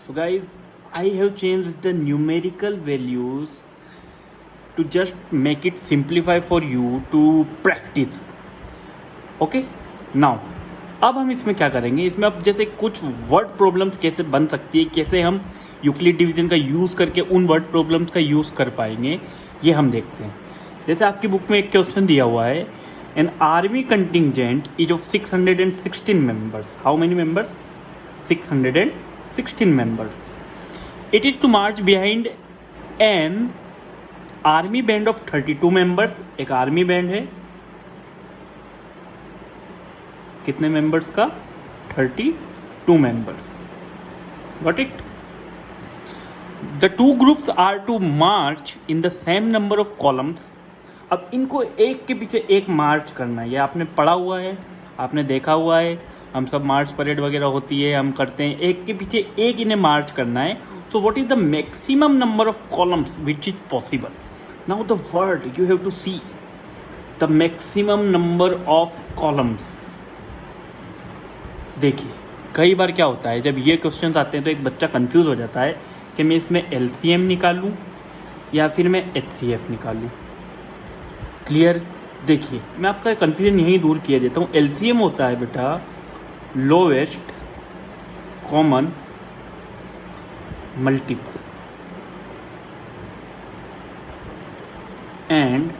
So guys, I have changed the numerical values to just make it simplify for you to practice. Okay? Now, अब हम इसमें क्या करेंगे, इसमें अब जैसे कुछ वर्ड प्रॉब्लम्स कैसे बन सकती है, कैसे हम यूक्लिड डिवीजन का यूज़ करके उन वर्ड प्रॉब्लम्स का यूज़ कर पाएंगे, ये हम देखते हैं। जैसे आपकी बुक में एक क्वेश्चन दिया हुआ है, an army contingent is of 616 members. How many members? 616 members. It is to march behind an army band of 32 members. एक आर्मी बैंड है, कितने मेंबर्स का? 32 members. Got it? The two groups are to march in the same number of columns. अब इनको एक के पीछे एक मार्च करना है, ये आपने पढ़ा हुआ है, आपने देखा हुआ है, हम सब मार्च परेड वगैरह होती है, हम करते हैं, एक के पीछे एक इन्हें मार्च करना है। तो what is the maximum number of columns which is possible? Now the word you have to see the maximum number of columns. देखिए, कई बार क्या होता है, जब ये क्वेश्चन आते हैं तो एक बच्चा कंफ्यूज हो जाता है कि मैं इसमें एलसीएम निकालूं या फिर मैं एचसीएफ निकालूं। क्लियर? देखिए, मैं आपका कंफ्यूजन यहीं दूर किया देता हूँ। एलसीएम होता है बेटा lowest common multiple, and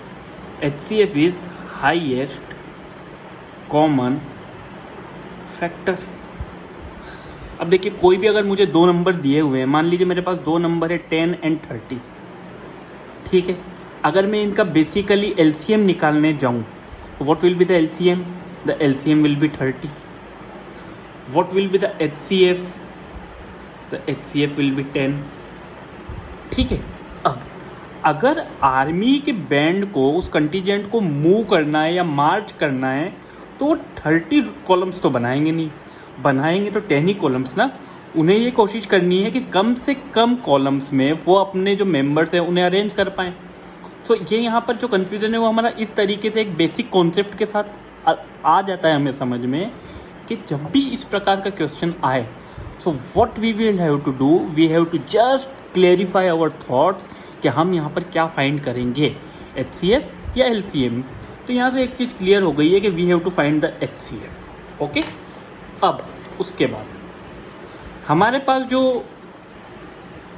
HCF is highest common factor. अब देखिए, कोई भी अगर मुझे दो नंबर दिए हुए हैं, मान लीजिए मेरे पास दो नंबर है 10 एंड 30, ठीक है। अगर मैं इनका बेसिकली एलसीएम निकालने जाऊं, what will be the LCM? The LCM will be 30। What will be the HCF? The HCF will be 10। ठीक है। अब अगर आर्मी के बैंड को, उस कंटीजेंट को मूव करना है या मार्च करना है, तो 30 कॉलम्स तो बनाएंगे नहीं, बनाएंगे तो 10 ही कॉलम्स ना। उन्हें ये कोशिश करनी है कि कम से कम कॉलम्स में वो अपने जो मेंबर्स हैं उन्हें अरेंज कर पाएँ। तो ये यहाँ पर जो कन्फ्यूजन है वो हमारा इस तरीके से एक बेसिक कॉन्सेप्ट के साथ आ जाता है हमें समझ में, कि जब भी इस प्रकार का क्वेश्चन आए, so what we will have to do, we have to just clarify our thoughts कि हम यहाँ पर क्या फाइंड करेंगे, एचसीएफ या एलसीएम। तो यहाँ से एक चीज़ क्लियर हो गई है कि we have to find the HCF. Okay. अब उसके बाद हमारे पास जो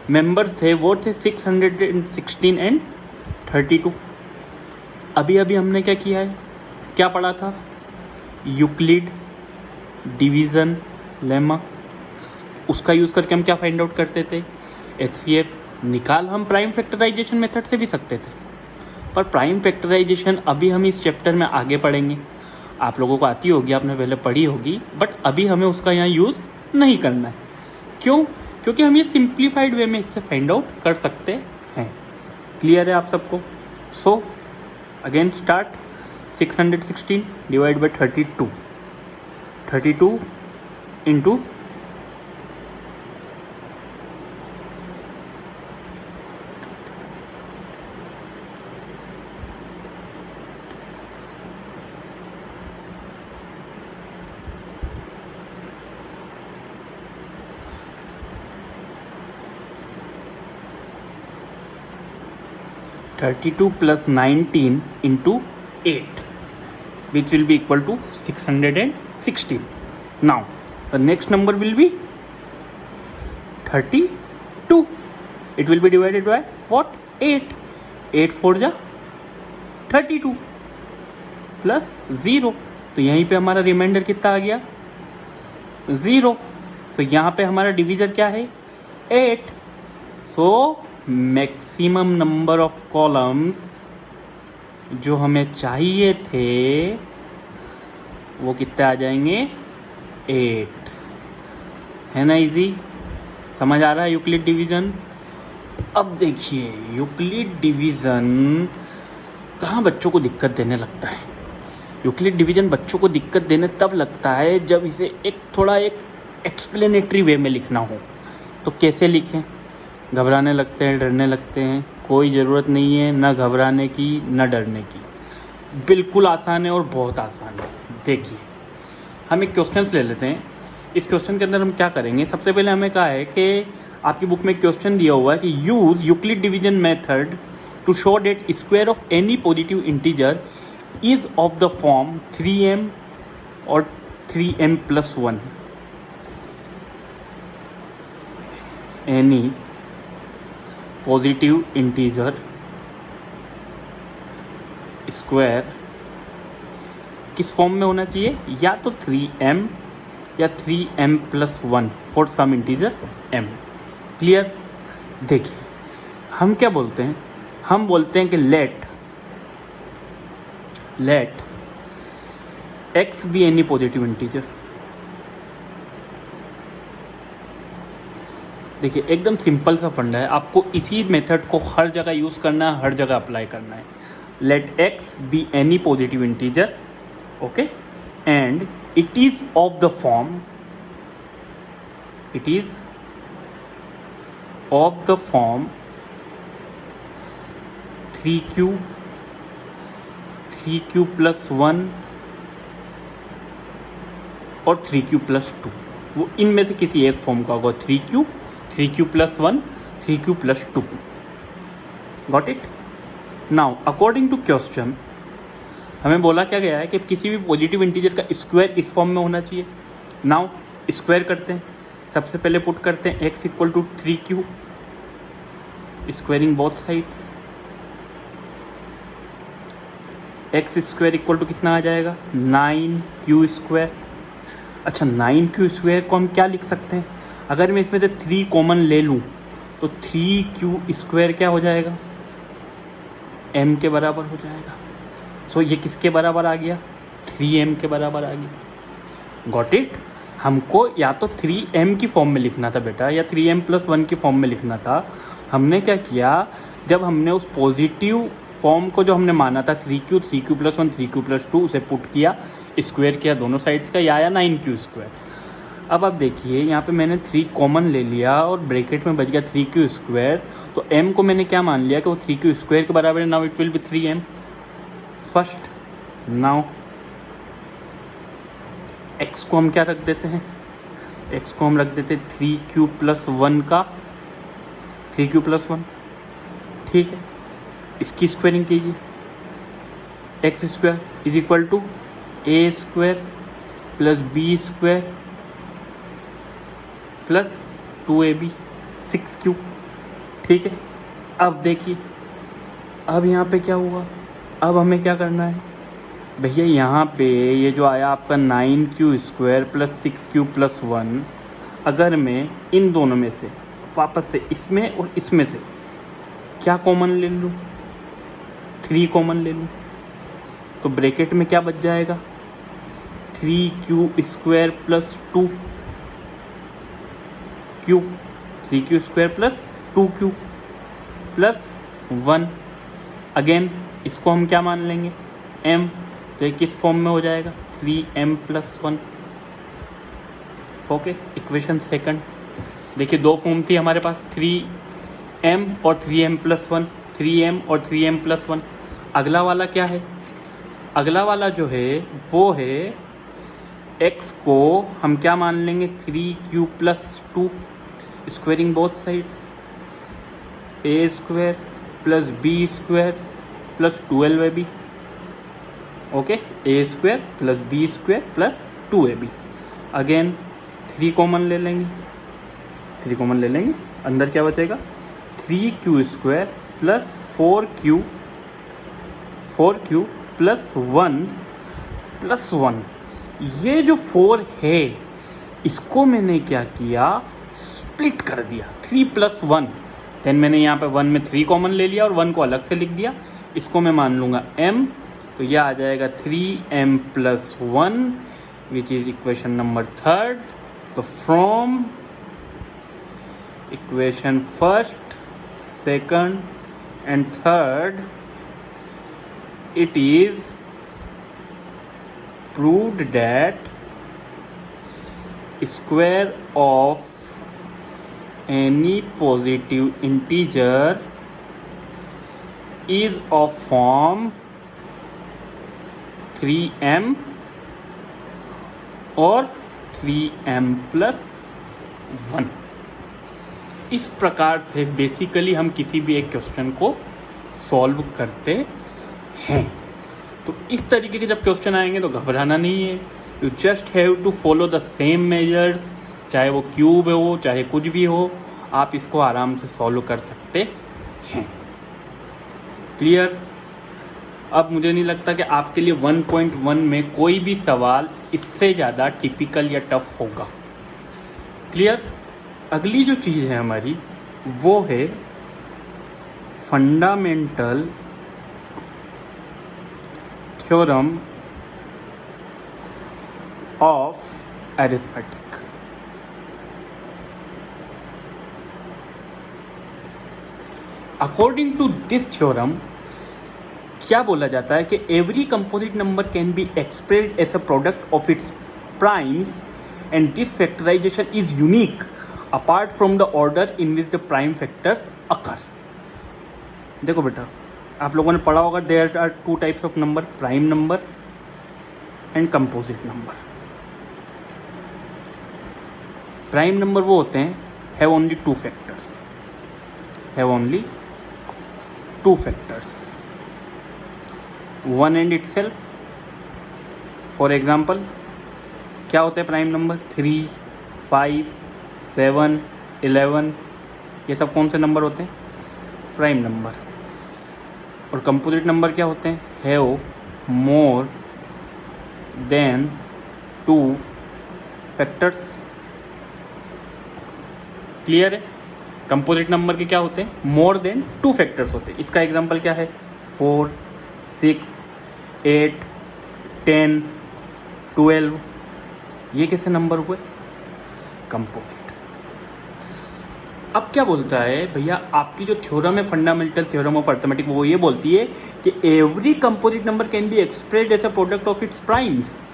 मेंबर्स थे वो थे 616 एंड 32। अभी अभी हमने क्या किया है, क्या पढ़ा था? Euclid division lemma. उसका यूज़ करके हम क्या फाइंड आउट करते थे? एचसीएफ। निकाल हम प्राइम फैक्टराइजेशन मेथड से भी सकते थे, पर प्राइम फैक्टराइजेशन अभी हम इस चैप्टर में आगे पढ़ेंगे। आप लोगों को आती होगी, आपने पहले पढ़ी होगी, बट अभी हमें उसका यहाँ यूज़ नहीं करना है। क्यों? क्योंकि हम ये सिंप्लीफाइड वे में इससे फाइंड आउट कर सकते हैं। क्लियर है आप सबको? So again start. 616 divide by 32, 32 into 32 plus 19 into 8, which will be equal to 616. Now the next number will be 32. It will be divided by what? 8. 8 4 जा 32 प्लस 0। तो यहीं पे हमारा रिमाइंडर कितना आ गया? 0। तो यहाँ पे हमारा डिवीज़र क्या है? 8। So maximum number of columns जो हमें चाहिए थे वो कितने आ जाएंगे? 8। है ना? इजी समझ आ रहा है यूक्लिड डिवीज़न? अब देखिए, यूक्लिड डिवीज़न कहाँ बच्चों को दिक्कत देने लगता है? यूक्लिड डिवीज़न बच्चों को दिक्कत देने तब लगता है जब इसे एक थोड़ा एक एक्सप्लेनेटरी वे में लिखना हो। तो कैसे लिखें? घबराने लगते हैं, डरने लगते हैं। कोई ज़रूरत नहीं है ना घबराने की ना डरने की, बिल्कुल आसान है और बहुत आसान है। देखिए, हम एक क्वेश्चन ले लेते हैं इस क्वेश्चन के अंदर हम क्या करेंगे, सबसे पहले हमें कहा है कि आपकी बुक में क्वेश्चन दिया हुआ है कि use Euclid division method to show that square of any positive integer is of the form 3m और 3m+1. Any positive integer square किस फॉर्म में होना चाहिए, या तो 3m या 3m+1 for some integer m. Clear. देखिए हम क्या बोलते हैं, हम बोलते हैं कि let x be any positive integer. देखिए एकदम सिंपल सा फंडा है, आपको इसी मेथड को हर जगह यूज़ करना है, हर जगह अप्लाई करना है. Let x be any positive integer, okay, and it is of the form, it is of the form 3q plus 1 और 3q plus 2. वो इनमें से किसी एक फॉर्म का होगा. 3q plus 1, 3q plus 2. Got it? Now according to question हमें बोला क्या गया है कि किसी भी पॉजिटिव इंटीजर का स्क्वायर इस फॉर्म में होना चाहिए. नाउ स्क्वायर करते हैं. सबसे पहले पुट करते हैं x equal to 3q, squaring both sides. X square equal to कितना आ जाएगा, 9q स्क्वायर. अच्छा 9q स्क्वायर को हम क्या लिख सकते हैं, अगर मैं इसमें से 3 कॉमन ले लूँ तो 3q स्क्वायर क्या हो जाएगा, m के बराबर हो जाएगा. सो ये किसके बराबर आ गया, 3m के बराबर आ गया. Got it. हमको या तो 3m की फॉर्म में लिखना था बेटा, या 3m+1 की फॉर्म में लिखना था. हमने क्या किया, जब हमने उस पॉजिटिव फॉर्म को जो हमने माना था 3q, 3q+1, 3q+2, उसे पुट किया, स्क्वायर किया दोनों साइड्स का, या आया 9q स्क्वायर. अब आप देखिए यहाँ पे मैंने 3 कॉमन ले लिया और ब्रैकेट में बच गया 3q स्क्वायर. तो m को मैंने क्या मान लिया कि वो 3q स्क्वायर के बराबर है. Now it will be 3m first. Now x को हम क्या रख देते हैं, x को हम रख देते हैं 3q+1 का 3q+1. ठीक है, इसकी स्क्वायरिंग कीजिए. X square is equal to a square plus b square plus 2ab 6q. ठीक है. अब देखिए, अब यहाँ पे क्या हुआ, अब हमें क्या करना है भैया, यहाँ पे ये जो आया आपका 9q स्क्वायर प्लस 6q+1, अगर मैं इन दोनों में से वापस से इसमें और इसमें से क्या कॉमन ले लूँ, 3 कॉमन ले लूँ, तो ब्रैकेट में क्या बच जाएगा, 3q square plus 2q, 3q square plus 2q plus 1. Again इसको हम क्या मान लेंगे, m. तो ये किस फॉर्म में हो जाएगा, 3m+1. ओके. Equation second. देखिए 2 फॉर्म थी हमारे पास, 3m और 3m+1, 3m और 3m+1. अगला वाला क्या है, अगला वाला जो है वो है x को हम क्या मान लेंगे, 3q+2, squaring both sides, a square plus b square plus 12ab. Okay, a square plus b square plus 2ab. Again 3 common ले लेंगे, 3 कॉमन ले लेंगे, अंदर क्या बचेगा, 3q square plus 4q plus 1. ये जो 4 है इसको मैंने क्या किया, स्प्लिट कर दिया, 3+1. देन मैंने यहाँ पे 1 में 3 कॉमन ले लिया और 1 को अलग से लिख दिया. इसको मैं मान लूँगा m, तो यह आ जाएगा 3m+1 which is equation number 3. तो from equation first, second and third it is proved that square of any positive integer is of form 3m or 3m+1। इस प्रकार से बेसिकली हम किसी भी एक क्वेश्चन को सॉल्व करते हैं। तो इस तरीके के जब क्वेश्चन आएंगे तो घबराना नहीं है, you just have to follow the same measures, चाहे वो क्यूब हो चाहे कुछ भी हो, आप इसको आराम से सॉल्व कर सकते हैं। क्लियर? अब मुझे नहीं लगता कि आपके लिए 1.1 में कोई भी सवाल इससे ज़्यादा टिपिकल या टफ होगा। क्लियर? अगली जो चीज़ है हमारी वो है fundamental theorem of arithmetic. According to this theorem क्या बोला जाता है कि every composite number can be expressed as a product of its primes and this factorization is unique apart from the order in which the prime factors occur. देखो बेटा, आप लोगों ने पढ़ा होगा there are two types of number, prime number and composite number. Prime number वो होते हैं have only two factors, have only two factors, one and itself. For example क्या होते हैं प्राइम नंबर? 3, 5, 7, 11, ये सब कौन से नंबर होते हैं? Prime number. और कंपोजिट नंबर क्या होते हैं? Have more than two factors. Clear है? कंपोजिट नंबर के क्या होते हैं? मोर देन टू फैक्टर्स होते हैं। इसका एग्जांपल क्या है? 4, 6, 8, 10, 12, ये कैसे नंबर हुए? कंपोजिट। अब क्या बोलता है भैया, आपकी जो थ्योरम है फंडामेंटल थ्योरम ऑफ अरिथमेटिक, वो ये बोलती है कि every composite number can be expressed as a product of its primes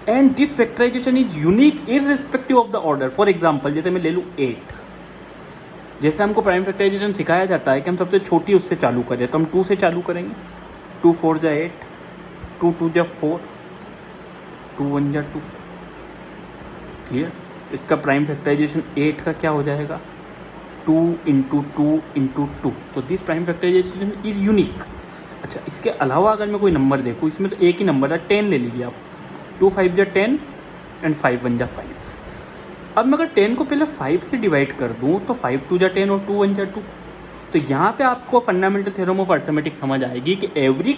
and this factorization is unique irrespective of the order. For example जैसे मैं ले लूँ 8, जैसे हमको प्राइम फैक्टराइजेशन सिखाया जाता है कि हम सबसे छोटी उससे चालू करें, तो हम 2 से चालू करेंगे। 2 4 जा 8, 2 2 जा 4, 2 1 जा 2। क्लियर? इसका प्राइम फैक्टराइजेशन 8 का क्या हो जाएगा? 2 × 2 × 2। तो this prime factorization is unique. अच्छा, इसके अलावा अगर मैं कोई नंबर देखूँ, इसमें तो एक ही नंबर है, 10 ले लीजिए आप। 2 5 जा 10 एंड 5 1 जा 5। अब मैं अगर 10 को पहले 5 से डिवाइड कर दूं तो 5 2 जा 10 और 2 1 जा 2। तो यहाँ पे आपको फंडामेंटल थ्योरम ऑफ अरिथमेटिक समझ आएगी कि every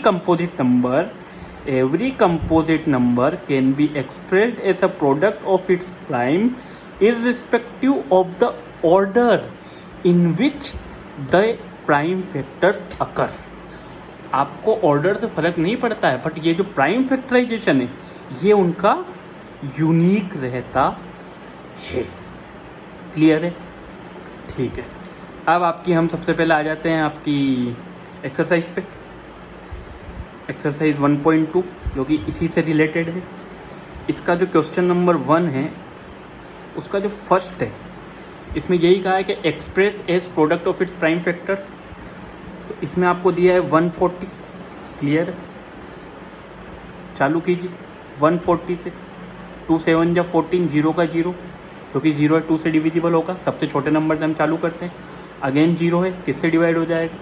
composite number can be expressed as a product of its prime irrespective of the order in which the prime factors occur. आपको ऑर्डर से फर्क नहीं पड़ता है, बट ये जो प्राइम फैक्टराइजेशन है ये उनका यूनिक रहता है। क्लियर है? ठीक है। अब आपकी हम सबसे पहले आ जाते हैं आपकी एक्सरसाइज पे। एक्सरसाइज 1.2 जो कि इसी से रिलेटेड है। इसका जो क्वेश्चन नंबर 1 है उसका जो फर्स्ट है, इसमें यही कहा है कि express as product of its prime factors. तो इसमें आपको दिया है 140। क्लियर? चालू कीजिए 140 से। 2 7 जा 14, 0 का 0, क्योंकि 0 है 2 से डिविजिबल होगा। सबसे छोटे नंबर से हम चालू करते हैं। अगेन 0 है, किससे डिवाइड हो जाएगा?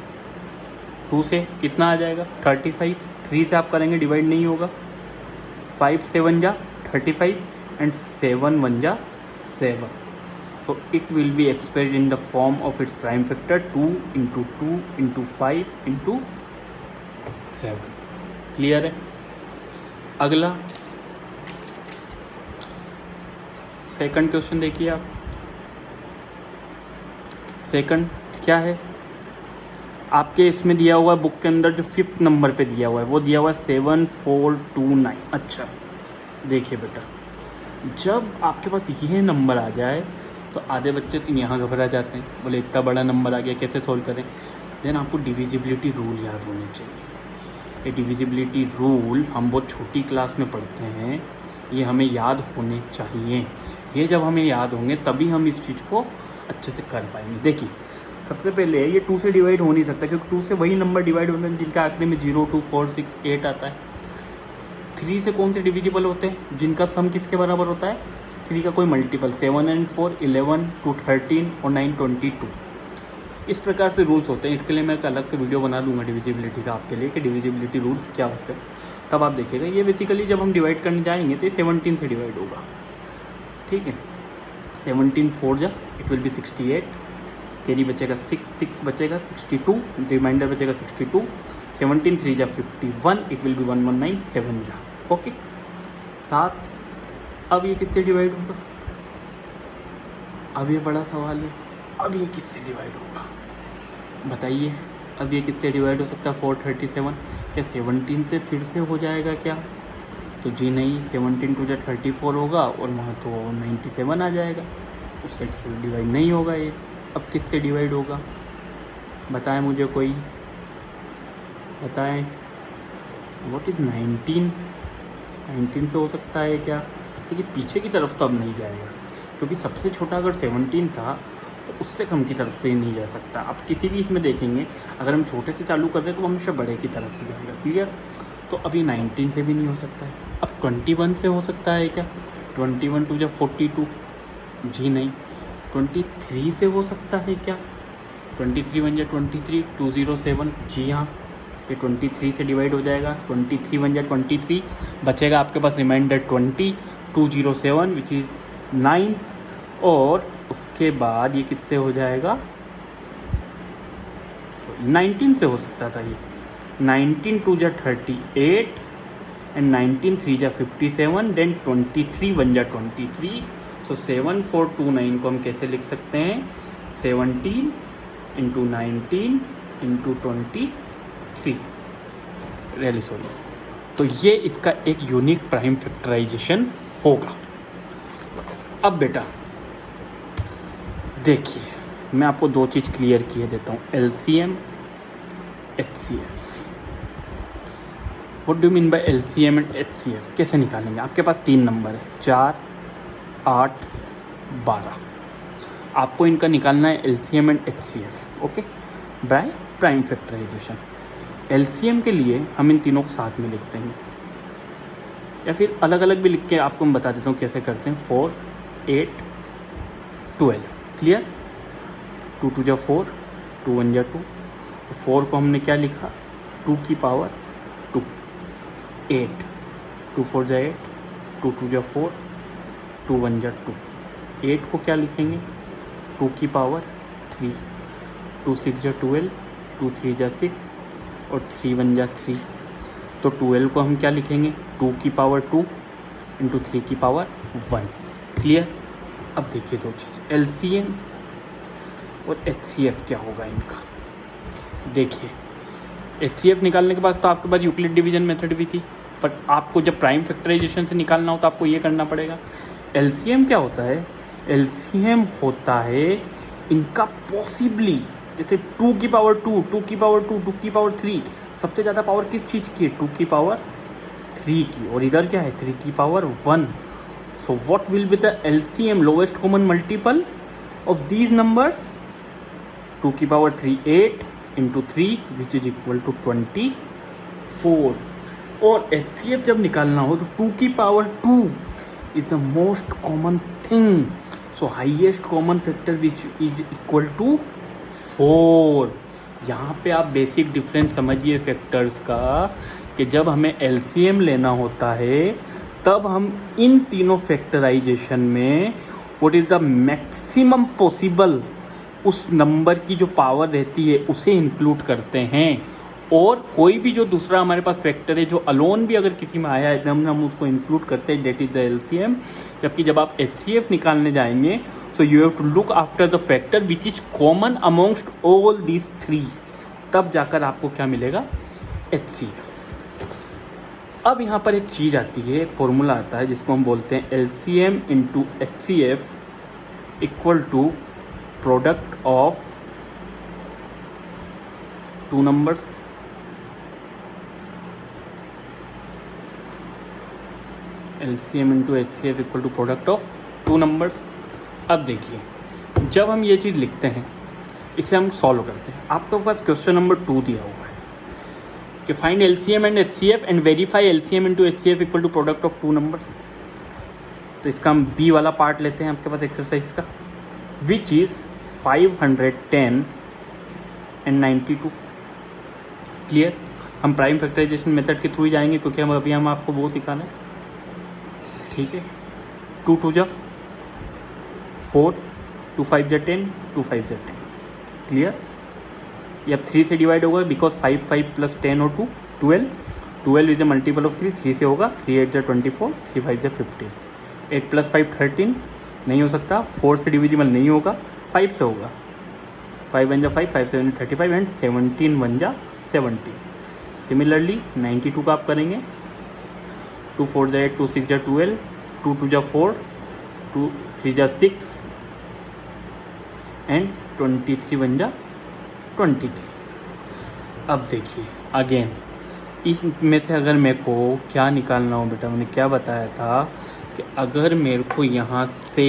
2 से। कितना आ जाएगा? 35। 3 से आप करेंगे डिवाइड नहीं होगा। 5 7 जा 35 एंड 7 1 जा 7। So it will be expressed in the form of its prime factor 2 × 2 × 5 × 7। Clear है? अगला सेकंड क्वेश्चन देखिए आप। सेकंड क्या है? आपके इसमें दिया हुआ है बुक के अंदर, जो 5th नंबर पे दिया हुआ है वो दिया हुआ है 7 4 2 9। अच्छा देखिए बेटा, जब आपके पास ये नंबर आ जाए तो आधे बच्चे तो यहाँ घबरा जाते हैं, बोले इतना बड़ा नंबर आ गया कैसे सोल्व करें। देन आपको डिविजिबिलिटी रूल याद होने चाहिए। ये डिविजिबिलिटी रूल हम बहुत छोटी क्लास में पढ़ते हैं, ये हमें याद होने चाहिए। ये जब हमें याद होंगे तभी हम इस चीज़ को अच्छे से कर पाएंगे। देखिए सबसे पहले ये 2 से डिवाइड हो नहीं सकता, क्योंकि 2 से वही नंबर डिवाइड होते हैं जिनका आखिरी में 0 2 4 6 8 आता है। 3 से कौन से डिविजिबल होते हैं? जिनका सम किसके बराबर होता है? 3 का कोई मल्टीपल। 7 and 4 11, 2 13 और 9 22। इस प्रकार से रूल्स होते हैं। इसके लिए मैं एक अलग से वीडियो बना दूंगा डिविजिबिलिटी का आपके लिए कि डिविजिबिलिटी रूल्स क्या होते हैं, तब आप देखिएगा। ये बेसिकली जब हम डिवाइड करने जाएंगे तो ये 17 से डिवाइड होगा, ठीक है। 17 4 जा इट विल बी 68, कैरी बचेगा 6 बचेगा 62, रिमाइंडर बचेगा 62। 17 3 जा 51, इट विल बी 1197 जा, ओके 7। अब ये किससे डिवाइड होगा? अब ये बड़ा सवाल है, अब ये किससे डिवाइड होगा बताइए? अब ये किससे डिवाइड हो सकता है? 437। क्या 17 से फिर से हो जाएगा क्या? तो जी नहीं, 17 2 जा 34 होगा और वहाँ तो 97 आ जाएगा, उस सेट से डिवाइड नहीं होगा ये। अब किससे डिवाइड होगा बताएं मुझे, कोई बताएं। What is 19? 19 से हो सकता है क्या? लेकिन पीछे की तरफ तो अब नहीं जाएगा, क्योंकि सबसे छोटा अगर 17 था तो उससे कम की तरफ से ही नहीं जा सकता। आप किसी भी इसमें देखेंगे, अगर हम छोटे से चालू कर रहे हैं तो हमेशा बड़े की तरफ से जाएगा, क्लियर। तो अभी 19 से भी नहीं हो सकता है। अब 21 से हो सकता है क्या? 21 2 जा 42, जी नहीं। 23 से हो सकता है क्या? 23 1 जा 23, 207, जी हाँ, ये 23 से डिवाइड हो जाएगा। 23 1 जा 23, बचेगा आपके पास रिमाइंडर 20, 207 विच इज़ 9, और उसके बाद ये किससे हो जाएगा? 19 से हो सकता था ये। 19 2 जा 38 एंड 19 3 जा 57, देन 23 1 जा 23। सो 7429 को हम कैसे लिख सकते हैं? 17 इंटू 19 इंटू 23, रियली सॉरी। तो ये इसका एक यूनिक प्राइम फैक्टराइजेशन होगा। अब बेटा देखिए, मैं आपको दो चीज़ क्लियर किए देता हूँ, LCM HCF। What do mean by LCM and HCF? कैसे निकालेंगे? आपके पास 3 नंबर है, 4 8 12। आपको इनका निकालना है LCM and HCF, okay, by prime factorization. LCM के लिए हम इन तीनों को साथ में लिखते हैं, या फिर अलग अलग भी लिख के आपको मैं बता देता हूँ कैसे करते हैं। 4 8 12, क्लियर। 2 2 जा 4, 2 1 जा 2। 4 को हमने क्या लिखा? 2 की पावर 2। 8 2 4 जा 8, 2 2 जा 4, 2 1 जा 2। 8 को क्या लिखेंगे? 2 की पावर 3। 2 6 जा 12, 2 3 जा 6 और 3 1 जा 3। तो 12 को हम क्या लिखेंगे? 2 की पावर 2 इंटू 3 की पावर 1, क्लियर। अब देखिए दो चीज़, LCM और HCF क्या होगा इनका। देखिए HCF निकालने के बाद तो आपके पास यूक्लिड डिवीजन मेथड भी थी, बट आपको जब प्राइम फैक्टराइजेशन से निकालना हो तो आपको ये करना पड़ेगा। LCM क्या होता है? LCM होता है इनका पॉसिबली, जैसे 2 की पावर 2, 2 की पावर 2, 2 की पावर 3। सबसे ज़्यादा पावर किस चीज़ की है? 2 की पावर 3 की, और इधर क्या है? 3 की power 1। So what will be the LCM, lowest common multiple of these numbers? 2 की power 3 8 into 3 which is equal to 24। और HCF जब निकालना हो तो 2 की power 2 is the most common thing, so highest common factor which is equal to 4। यहाँ पे आप बेसिक डिफरेंस समझिए फैक्टर्स का, कि जब हमें LCM लेना होता है तब हम इन तीनों फैक्टराइजेशन में what is the maximum possible उस नंबर की जो पावर रहती है उसे इंक्लूड करते हैं, और कोई भी जो दूसरा हमारे पास फैक्टर है जो अलोन भी अगर किसी में आया है तब हम उसको इंक्लूड करते हैं, डेट इज़ द LCM। जबकि जब आप HCF निकालने जाएंगे so you have to look after the factor which is common amongst all these 3, तब जाकर आपको क्या मिलेगा? HCF। अब यहाँ पर एक चीज़ आती है, एक फॉर्मूला आता है जिसको हम बोलते हैं LCM into HCF equal to product of 2 numbers. LCM into HCF equal to product of 2 numbers. अब देखिए, जब हम ये चीज़ लिखते हैं इसे हम सॉल्व करते हैं। आपके पास क्वेश्चन नंबर 2 दिया हुआ है, कि find LCM and HCF and verify LCM into HCF equal to product of two numbers. तो इसका हम बी वाला पार्ट लेते हैं आपके पास एक्सरसाइज का, विच इज़ 510 एंड 92। क्लियर? हम प्राइम फैक्टराइजेशन मेथड के थ्रू ही जाएंगे क्योंकि हम आपको वो सिखाना है। ठीक है, 2 2 जा 4, 2 5 जा 10, 2 5 जा 10। क्लियर? ये अब 3 से डिवाइड होगा बिकॉज 5 5 प्लस 10 और 2 12। 12 इज ए मल्टीपल ऑफ 3, 3 से होगा, 3 8 जा 24, 3 5 जा 15। 8 प्लस 5 13 नहीं हो सकता, 4 से डिविजिबल नहीं होगा, 5 से होगा। 5 1 जा 5, 5 7 35 एंड 17 1 जा 70। सिमिलरली 92 का आप करेंगे, 2 4 जा 8, 2 6 जा 12, 2 2 जा 4, 2 3 जा 6 एंड 23 1 जा 23। अब देखिए अगेन इसमें से अगर मेरे को क्या निकालना हो, बेटा मैंने क्या बताया था कि अगर मेरे को यहाँ से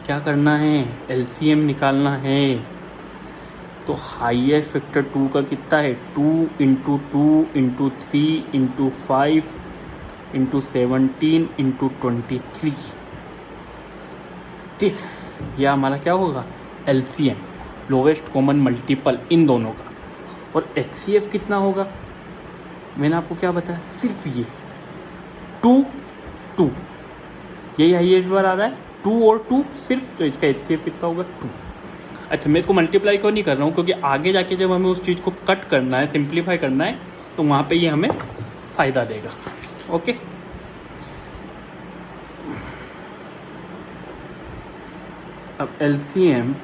क्या करना है, LCM निकालना है, तो हाईएस्ट फैक्टर 2 का कितना है, 2 into 2 into 3 into 5 into 17 into 23। This यह हमारा क्या होगा, LCM, लोवेस्ट कॉमन मल्टीपल इन दोनों का। और HCF कितना होगा, मैंने आपको क्या बताया, सिर्फ ये 2 2, यही हाईएस्ट बार आ रहा है, 2 और 2 सिर्फ, तो इसका HCF कितना होगा, 2। अच्छा, मैं इसको मल्टीप्लाई क्यों नहीं कर रहा हूँ, क्योंकि आगे जाके जब हमें उस चीज़ को कट करना है, सिंप्लीफाई करना है, तो वहाँ पे ये हमें फ़ायदा देगा। ओके, अब LCM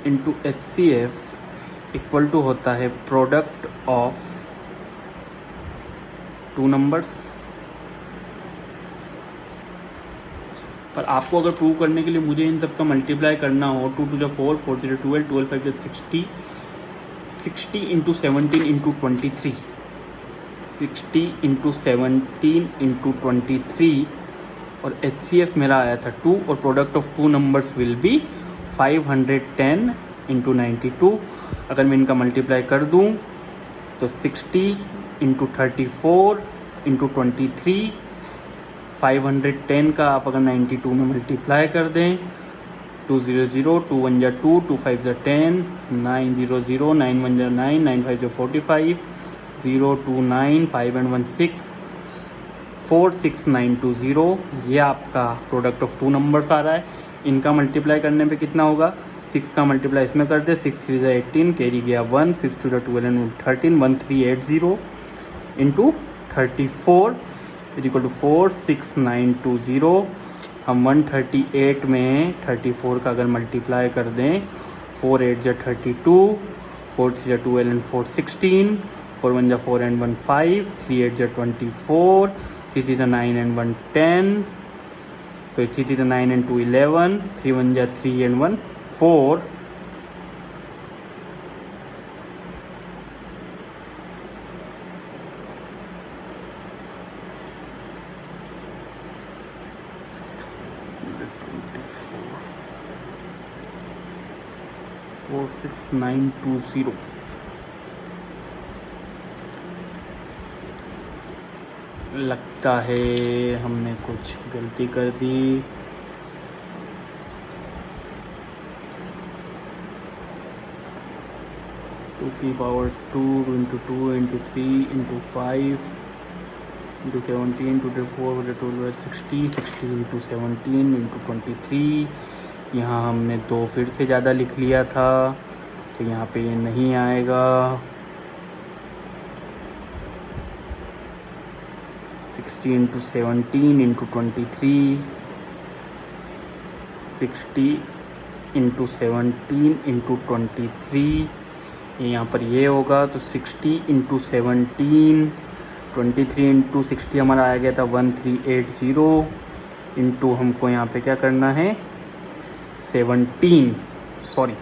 into HCF equal to होता है प्रोडक्ट ऑफ टू नंबर्स। पर आपको अगर प्रूव करने के लिए मुझे इन सब का मल्टीप्लाई करना हो, 2 2 जा 4, 4 3 जा 12, 12 5 जा 60, 60 इंटू 17 इंटू 23, 60 इंटू 17 इंटू 23, और HCF मेरा आया था 2, और product of two numbers will be 510 into 92। अगर मैं इनका मल्टीप्लाई कर दूँ तो 60 इंटू 34 इंटू 23, 510 का आप अगर 92 में मल्टीप्लाई कर दें, 2 0 0, 2 1 जा 2, 2 5 जा 10, 9 0 0, 9 1 जा 9, 9 5 जा 45, 0 2 9, 5 and 1 6, 4 6 9 2 0। ये आपका प्रोडक्ट ऑफ टू नंबर्स आ रहा है। इनका मल्टीप्लाई करने पे कितना होगा, 6 का मल्टीप्लाई इसमें कर दे, 6 3 जा 18, कैरी गया 1, 6 2 जा 12 and 13, 1380 into 34 is equal to 46920। हम 138 में 34 का अगर मल्टीप्लाई कर दें, 4 8 जा 32, 4 3 जा 12 and 4 16, 4 1 जा 4 and 1 5, 3 8 जा 24, 3 3 जा 9 and 1 10, so 3 3 जा 9 and 2 11, 3 1 जा 3 and 1 4, और 6920। लगता है हमने कुछ गलती कर दी। टू की power 2 into 2 into 3 into 5 into 17 into 4 12 60, 60 into 17 into 23। यहाँ हमने 2 फिर से ज़्यादा लिख लिया था, तो यहाँ पे ये नहीं आएगा। 60 इंटू 17 इंटू 23, 60 इंटू 17 इंटू 23, यहाँ पर ये होगा। तो 60 इंटू 17, 23 इंटू 60 हमारा आ गया था 1380 इंटू हमको यहाँ पे क्या करना है 17, sorry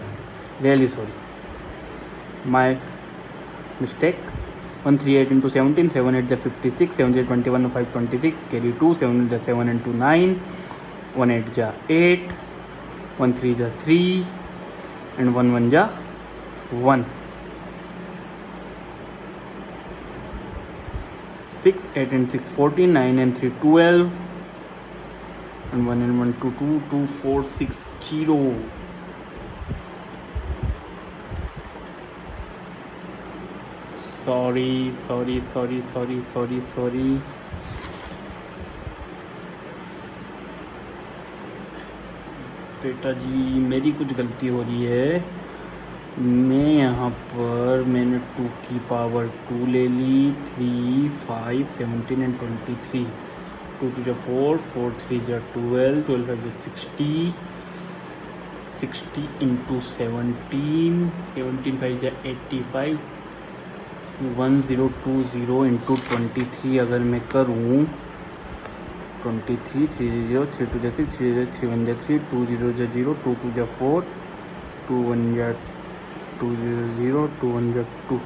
really sorry my mistake, 138 into 17, 7 8 जा 56, 7 8 21 5 26, कैरी 2, 7 8 जा 7 and 2 9, 1 8 जा 8, 1 3 जा 3 and 1 1 जा 1। 6, 8 and 6 14, 9 and 3 12, and 1 and 1 2 2, 2 4 6 0. Sorry. बेटा जी मेरी कुछ गलती हो रही है। मैं यहाँ पर मैंने 2 की पावर 2 ले ली। 3 5 17 and 23, 2 to the 4, 4 3 जा 12, 12 5 60, 60 into 17, 17 5 जा 85, 1020 into 23 अगर मैं करूँ 23, 3 0, 3 2 6, 3 0, 3 1 3, 2 0 0, 2 2 4, 2 1 2 0 0, 2 1 2